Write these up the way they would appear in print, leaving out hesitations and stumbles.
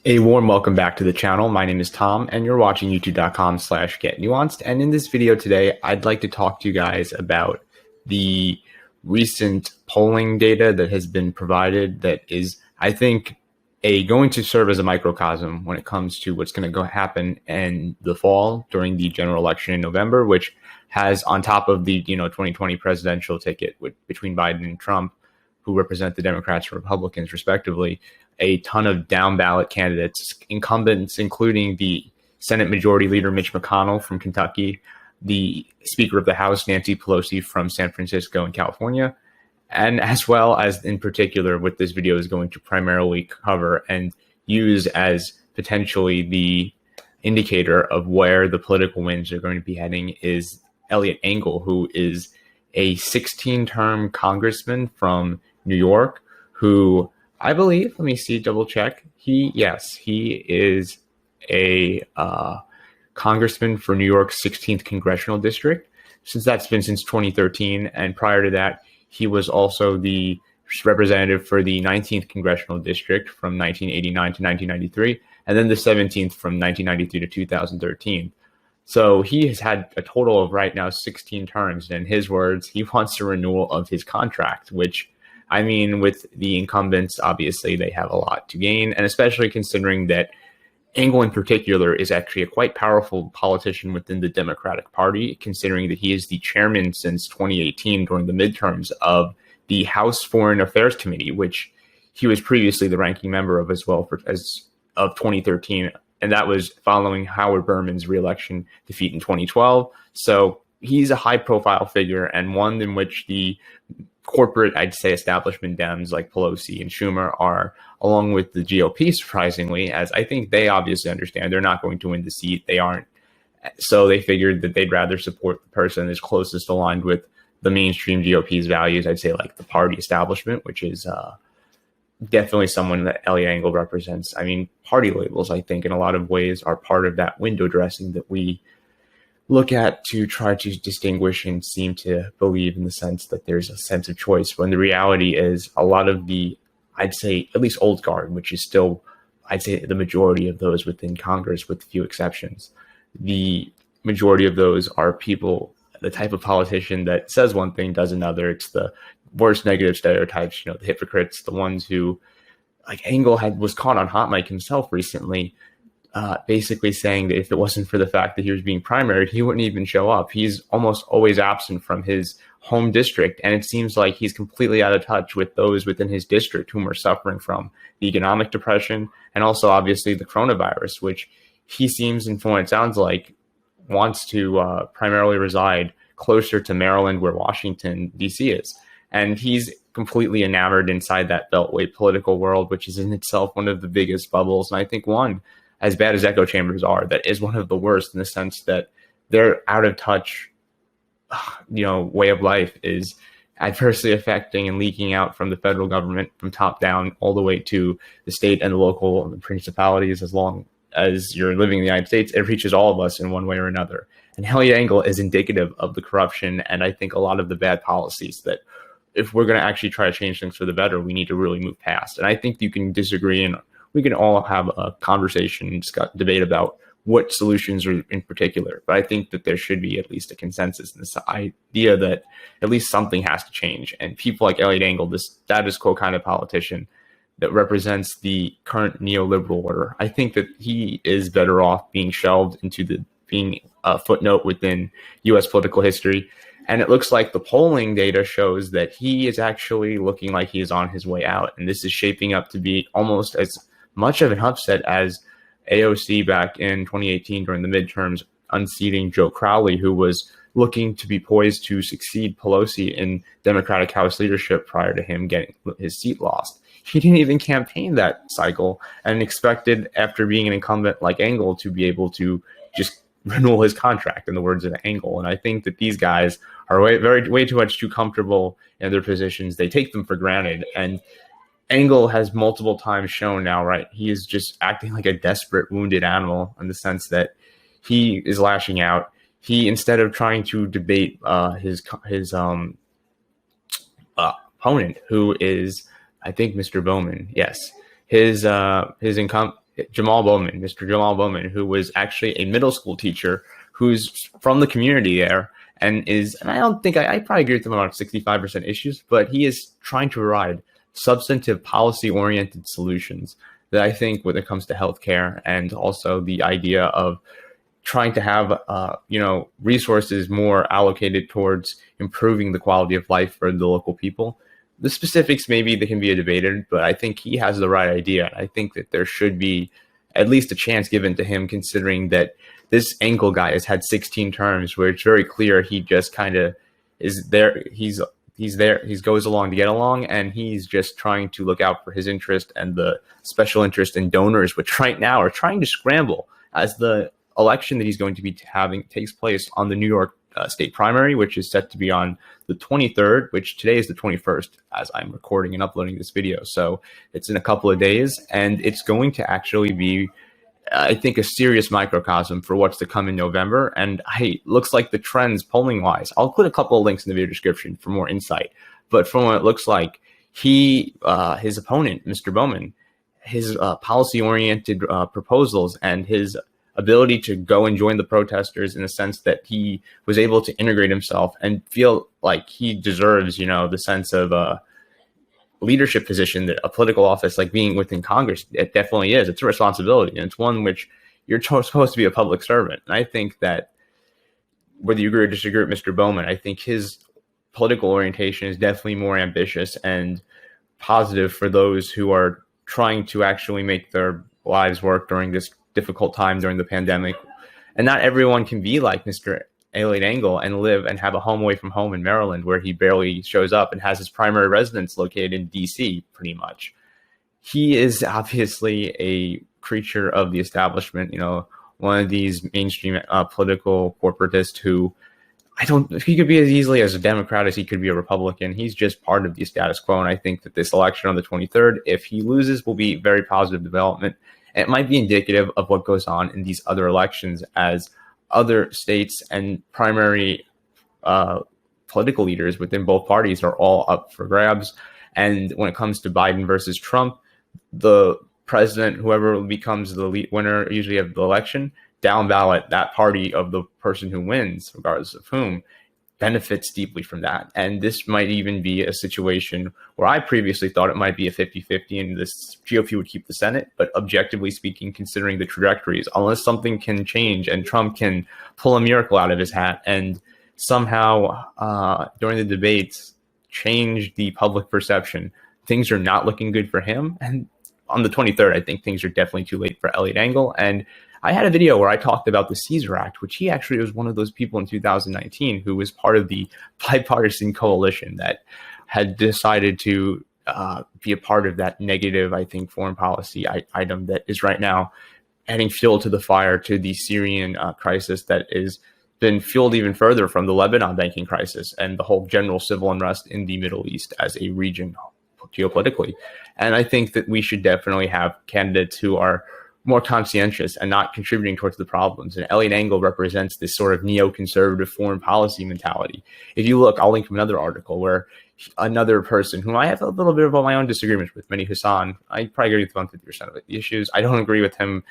A warm welcome back to the channel. My name is Tom and you're watching youtube.com/getnuanced. And in this video today, I'd like to talk to you guys about the recent polling data that has been provided that is, I think, going to serve as a microcosm when it comes to what's going to happen in the fall during the general election in November, which has, on top of the 2020 presidential ticket between Biden and Trump, who represent the Democrats and Republicans respectively, a ton of down ballot candidates, incumbents, including the Senate Majority Leader Mitch McConnell from Kentucky, the Speaker of the House Nancy Pelosi from San Francisco and California, and as well as, in particular, what this video is going to primarily cover and use as potentially the indicator of where the political winds are going to be heading is Eliot Engel, who is a 16-term congressman from New York, who I believe, let me see, double check. He is a congressman for New York's 16th congressional district, since 2013. And prior to that, he was also the representative for the 19th congressional district from 1989 to 1993, and then the 17th from 1993 to 2013. So he has had a total of right now 16 terms. And in his words, he wants a renewal of his contract, which, I mean, with the incumbents, obviously they have a lot to gain, and especially considering that Engel in particular is actually a quite powerful politician within the Democratic Party, considering that he is the chairman since 2018 during the midterms of the House Foreign Affairs Committee, which he was previously the ranking member of as well as of 2013. And that was following Howard Berman's reelection defeat in 2012. So he's a high profile figure, and one in which the corporate, I'd say, establishment Dems like Pelosi and Schumer are, along with the GOP, surprisingly, as I think they obviously understand they're not going to win the seat. They aren't. So they figured that they'd rather support the person that's closest aligned with the mainstream GOP's values, I'd say, like the party establishment, which is definitely someone that Eliot Engel represents. I mean, party labels, I think, in a lot of ways are part of that window dressing that we look at to try to distinguish and seem to believe in the sense that there's a sense of choice, when the reality is a lot of the, I'd say, at least old guard, which is still, I'd say, the majority of those within Congress, with few exceptions. The majority of those are people, the type of politician that says one thing, does another. It's the worst negative stereotypes, the hypocrites, the ones who, like Engel was caught on hot mic himself recently, basically saying that if it wasn't for the fact that he was being primaried, he wouldn't even show up. He's almost always absent from his home district, and it seems like he's completely out of touch with those within his district whom are suffering from the economic depression and also obviously the coronavirus, which he seems, and from what it sounds like, wants to primarily reside closer to Maryland, where Washington, D.C. is. And he's completely enamored inside that Beltway political world, which is in itself one of the biggest bubbles. And I think one, as bad as echo chambers are, that is one of the worst, in the sense that their out of touch, way of life is adversely affecting and leaking out from the federal government from top down all the way to the state and the local and the principalities. As long as you're living in the United States, it reaches all of us in one way or another. And Eliot Engel is indicative of the corruption and I think a lot of the bad policies that, if we're going to actually try to change things for the better, we need to really move past. And I think you can disagree, and we can all have a conversation and debate about what solutions are in particular. But I think that there should be at least a consensus in this idea that at least something has to change. And people like Eliot Engel, this status quo kind of politician that represents the current neoliberal order, I think that he is better off being shelved into being a footnote within U.S. political history. And it looks like the polling data shows that he is actually looking like he is on his way out. And this is shaping up to be almost as much of an upset as AOC back in 2018 during the midterms, unseating Joe Crowley, who was looking to be poised to succeed Pelosi in Democratic House leadership prior to him getting his seat lost. He didn't even campaign that cycle and expected, after being an incumbent like Engel, to be able to just renewal his contract, in the words of Engel. And I think that these guys are way too comfortable in their positions. They take them for granted. And Engel has multiple times shown now, right, he is just acting like a desperate, wounded animal, in the sense that he is lashing out. He, instead of trying to debate his opponent, who is, I think, Mr. Bowman, yes, his Mr. Jamaal Bowman, who was actually a middle school teacher who's from the community there and I don't think I probably agree with him about 65% issues, but he is trying to provide substantive policy oriented solutions that I think when it comes to healthcare and also the idea of trying to have resources more allocated towards improving the quality of life for the local people. The specifics, maybe they can be debated, but I think he has the right idea. I think that there should be at least a chance given to him, considering that this Engel guy has had 16 terms, where it's very clear he just kind of is there. He's there. He goes along to get along, and he's just trying to look out for his interest and the special interest in donors, which right now are trying to scramble as the election that he's going to be having takes place on the New York state primary, which is set to be on the 23rd, which today is the 21st as I'm recording and uploading this video. So it's in a couple of days, and it's going to actually be, I think, a serious microcosm for what's to come in November. And looks like the trends polling wise, I'll put a couple of links in the video description for more insight. But from what it looks like, his opponent, Mr. Bowman, his policy oriented proposals and his ability to go and join the protesters in a sense that he was able to integrate himself and feel like he deserves, the sense of leadership position that a political office like being within Congress, it definitely is. It's a responsibility, and it's one which you're supposed to be a public servant. And I think that whether you agree or disagree with Mr. Bowman, I think his political orientation is definitely more ambitious and positive for those who are trying to actually make their lives work during this difficult time during the pandemic. And not everyone can be like Mr. Eliot Engel and live and have a home away from home in Maryland, where he barely shows up and has his primary residence located in DC, pretty much. He is obviously a creature of the establishment, one of these mainstream political corporatists who he could be as easily as a Democrat as he could be a Republican. He's just part of the status quo. And I think that this election on the 23rd, if he loses, will be very positive development. And it might be indicative of what goes on in these other elections as other states and primary political leaders within both parties are all up for grabs. And when it comes to Biden versus Trump, the president, whoever becomes the winner usually of the election, down ballot, that party of the person who wins, regardless of whom, benefits deeply from that. And this might even be a situation where I previously thought it might be a 50-50 and this GOP would keep the Senate. But objectively speaking, considering the trajectories, unless something can change and Trump can pull a miracle out of his hat and somehow during the debates change the public perception, things are not looking good for him. And on the 23rd, I think things are definitely too late for Eliot Engel. And I had a video where I talked about the Caesar Act, which he actually was one of those people in 2019 who was part of the bipartisan coalition that had decided to be a part of that negative, I think, foreign policy item that is right now adding fuel to the fire to the Syrian crisis that is been fueled even further from the Lebanon banking crisis and the whole general civil unrest in the Middle East as a region geopolitically. And I think that we should definitely have candidates who are more conscientious and not contributing towards the problems. And Eliot Engel represents this sort of neoconservative foreign policy mentality. If you look, I'll link from another article where another person whom I have a little bit of my own disagreements with, Mehdi Hassan, I probably agree with 150% of the issues. I don't agree with him,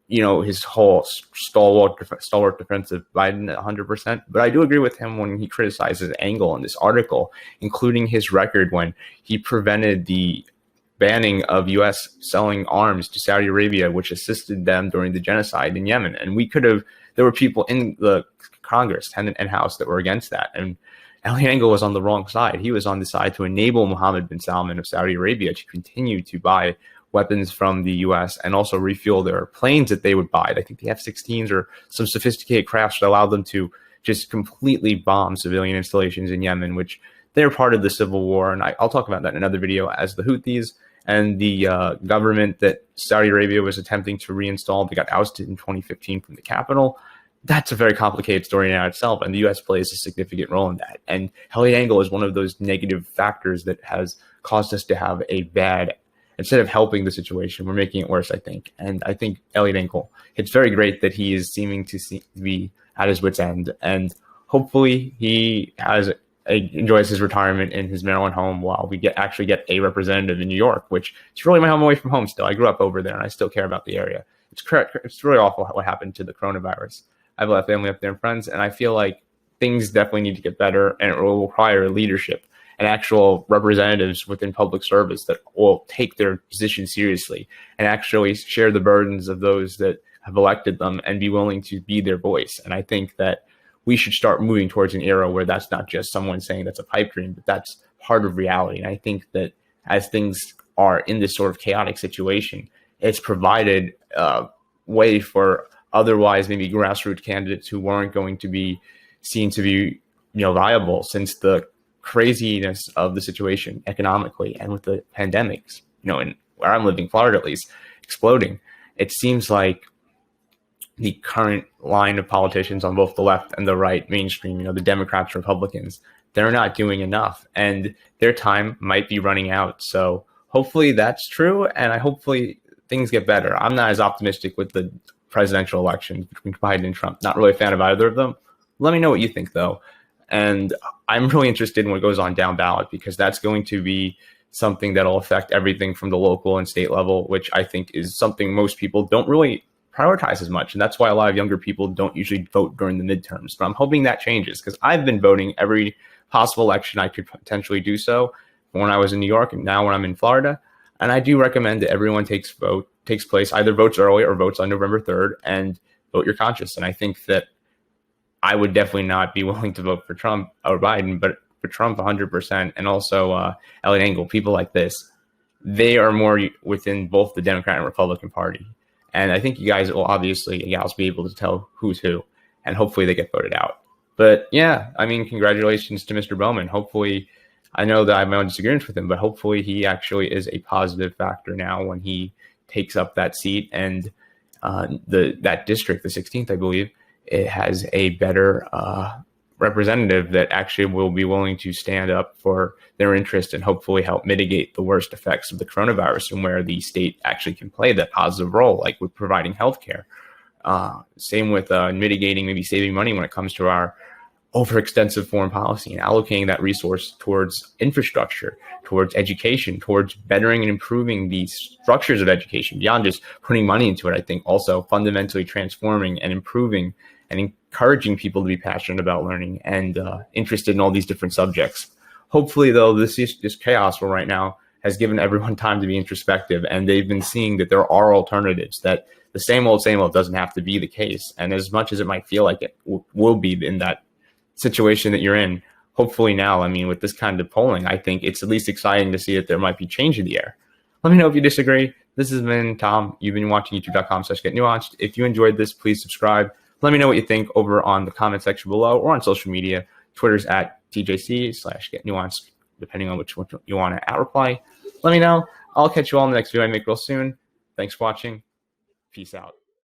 his whole stalwart defense of Biden 100%, but I do agree with him when he criticizes Engel in this article, including his record when he prevented the banning of U.S. selling arms to Saudi Arabia, which assisted them during the genocide in Yemen. And there were people in the Congress and House that were against that. And Eliot Engel was on the wrong side. He was on the side to enable Mohammed bin Salman of Saudi Arabia to continue to buy weapons from the U.S. and also refuel their planes that they would buy. I think the F-16s or some sophisticated crafts that allowed them to just completely bomb civilian installations in Yemen, which they're part of the civil war. And I'll talk about that in another video as the Houthis and the government that Saudi Arabia was attempting to reinstall, they got ousted in 2015 from the capital. That's a very complicated story in itself, and the U.S. plays a significant role in that. And Eliot Engel is one of those negative factors that has caused us to have a bad, instead of helping the situation, we're making it worse, I think. And I think Eliot Engel, it's very great that he is seeming to be at his wit's end, and hopefully he has enjoys his retirement in his Maryland home while we actually get a representative in New York, which is really my home away from home still. I grew up over there and I still care about the area. It's really awful what happened to the coronavirus. I have a lot of family up there and friends, and I feel like things definitely need to get better, and it will require leadership and actual representatives within public service that will take their position seriously and actually share the burdens of those that have elected them and be willing to be their voice. And I think that we should start moving towards an era where that's not just someone saying that's a pipe dream, but that's part of reality. And I think that as things are in this sort of chaotic situation, it's provided a way for otherwise maybe grassroots candidates who weren't going to be seen to be, viable since the craziness of the situation economically and with the pandemics, in where I'm living, Florida at least, exploding. It seems like the current line of politicians on both the left and the right mainstream, the Democrats, Republicans, they're not doing enough and their time might be running out. So hopefully that's true. And hopefully things get better. I'm not as optimistic with the presidential elections between Biden and Trump. Not really a fan of either of them. Let me know what you think though. And I'm really interested in what goes on down ballot because that's going to be something that'll affect everything from the local and state level, which I think is something most people don't really prioritize as much. And that's why a lot of younger people don't usually vote during the midterms. But I'm hoping that changes because I've been voting every possible election I could potentially do so when I was in New York and now when I'm in Florida. And I do recommend that everyone takes place, either votes early or votes on November 3rd and vote your conscience. And I think that I would definitely not be willing to vote for Trump or Biden, but for Trump 100%. And also Eliot Engel, people like this, they are more within both the Democrat and Republican Party. And I think you guys will gals be able to tell who's who, and hopefully they get voted out. But yeah, congratulations to Mr. Bowman. Hopefully, I know that I have my own disagreements with him, but hopefully he actually is a positive factor now when he takes up that seat and that district, the 16th, I believe, it has a better representative that actually will be willing to stand up for their interest and hopefully help mitigate the worst effects of the coronavirus and where the state actually can play that positive role, like with providing healthcare. Same with mitigating, maybe saving money when it comes to our overextensive foreign policy and allocating that resource towards infrastructure, towards education, towards bettering and improving the structures of education beyond just putting money into it. I think also fundamentally transforming and improving and encouraging people to be passionate about learning and interested in all these different subjects. Hopefully, though, this chaos we're right now has given everyone time to be introspective, and they've been seeing that there are alternatives, that the same old doesn't have to be the case. And as much as it might feel like it will be in that situation that you're in, hopefully now, with this kind of polling, I think it's at least exciting to see that there might be change in the air. Let me know if you disagree. This has been Tom. You've been watching youtube.com/getnuanced. If you enjoyed this, please subscribe. Let me know what you think over on the comment section below or on social media. Twitter's at TJC/getnuanced, depending on which one you want to reply. Let me know. I'll catch you all in the next video I make real soon. Thanks for watching. Peace out.